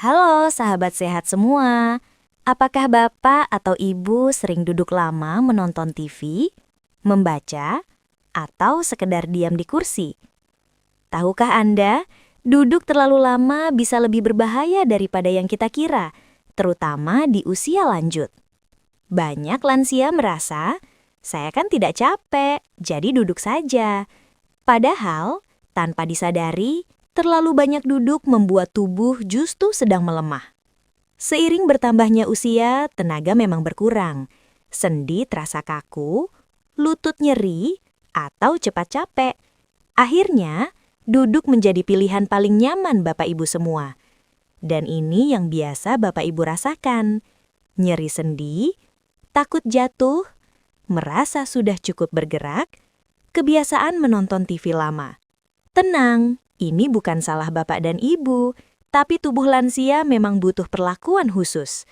Halo sahabat sehat semua. Apakah Bapak atau Ibu sering duduk lama menonton TV, membaca, atau sekedar diam di kursi? Tahukah Anda, duduk terlalu lama bisa lebih berbahaya daripada yang kita kira, terutama di usia lanjut. Banyak lansia merasa, saya kan tidak capek, jadi duduk saja. Padahal, tanpa disadari, terlalu banyak duduk membuat tubuh justru sedang melemah. Seiring bertambahnya usia, tenaga memang berkurang. Sendi terasa kaku, lutut nyeri, atau cepat capek. Akhirnya, duduk menjadi pilihan paling nyaman Bapak Ibu semua. Dan ini yang biasa Bapak Ibu rasakan. Nyeri sendi, takut jatuh, merasa sudah cukup bergerak, kebiasaan menonton TV lama. Tenang, ini bukan salah Bapak dan Ibu, tapi tubuh lansia memang butuh perlakuan khusus.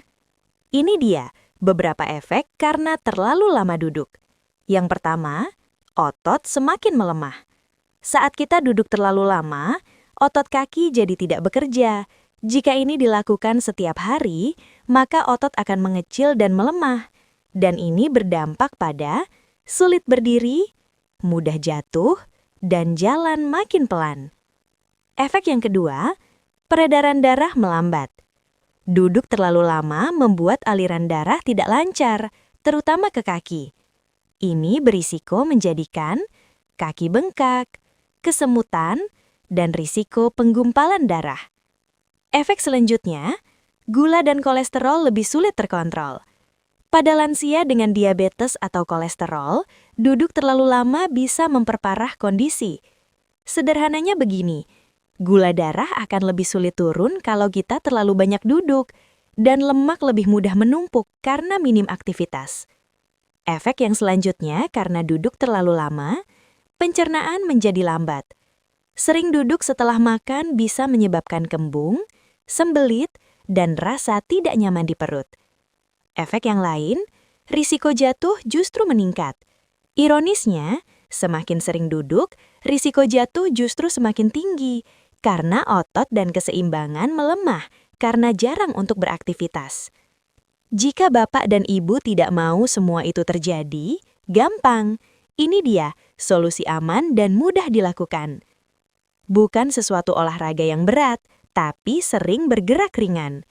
Ini dia beberapa efek karena terlalu lama duduk. Yang pertama, otot semakin melemah. Saat kita duduk terlalu lama, otot kaki jadi tidak bekerja. Jika ini dilakukan setiap hari, maka otot akan mengecil dan melemah. Dan ini berdampak pada sulit berdiri, mudah jatuh, dan jalan makin pelan. Efek yang kedua, peredaran darah melambat. Duduk terlalu lama membuat aliran darah tidak lancar, terutama ke kaki. Ini berisiko menjadikan kaki bengkak, kesemutan, dan risiko penggumpalan darah. Efek selanjutnya, gula dan kolesterol lebih sulit terkontrol. Pada lansia dengan diabetes atau kolesterol, duduk terlalu lama bisa memperparah kondisi. Sederhananya begini, gula darah akan lebih sulit turun kalau kita terlalu banyak duduk, dan lemak lebih mudah menumpuk karena minim aktivitas. Efek yang selanjutnya karena duduk terlalu lama, pencernaan menjadi lambat. Sering duduk setelah makan bisa menyebabkan kembung, sembelit, dan rasa tidak nyaman di perut. Efek yang lain, risiko jatuh justru meningkat. Ironisnya, semakin sering duduk, risiko jatuh justru semakin tinggi karena otot dan keseimbangan melemah karena jarang untuk beraktivitas. Jika Bapak dan Ibu tidak mau semua itu terjadi, gampang. Ini dia solusi aman dan mudah dilakukan. Bukan sesuatu olahraga yang berat, tapi sering bergerak ringan.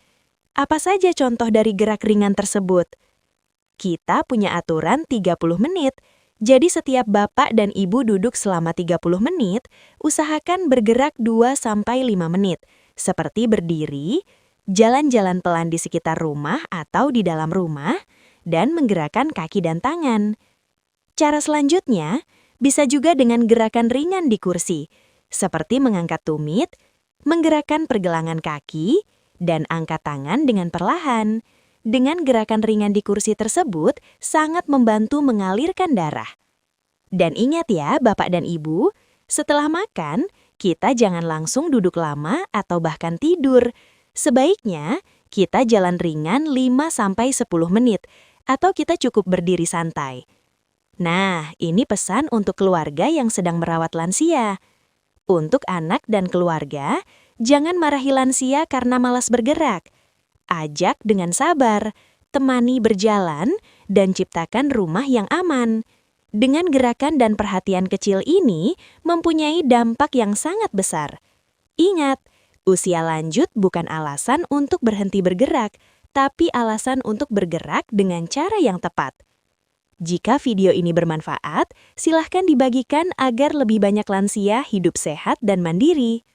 Apa saja contoh dari gerak ringan tersebut? Kita punya aturan 30 menit, jadi setiap Bapak dan Ibu duduk selama 30 menit, usahakan bergerak 2-5 menit, seperti berdiri, jalan-jalan pelan di sekitar rumah atau di dalam rumah, dan menggerakkan kaki dan tangan. Cara selanjutnya, bisa juga dengan gerakan ringan di kursi, seperti mengangkat tumit, menggerakkan pergelangan kaki, dan angkat tangan dengan perlahan. Dengan gerakan ringan di kursi tersebut, sangat membantu mengalirkan darah. Dan ingat ya Bapak dan Ibu, setelah makan, kita jangan langsung duduk lama atau bahkan tidur. Sebaiknya, kita jalan ringan 5-10 menit, atau kita cukup berdiri santai. Nah, ini pesan untuk keluarga yang sedang merawat lansia. Untuk anak dan keluarga, jangan marahi lansia karena malas bergerak. Ajak dengan sabar, temani berjalan, dan ciptakan rumah yang aman. Dengan gerakan dan perhatian kecil ini mempunyai dampak yang sangat besar. Ingat, usia lanjut bukan alasan untuk berhenti bergerak, tapi alasan untuk bergerak dengan cara yang tepat. Jika video ini bermanfaat, silahkan dibagikan agar lebih banyak lansia hidup sehat dan mandiri.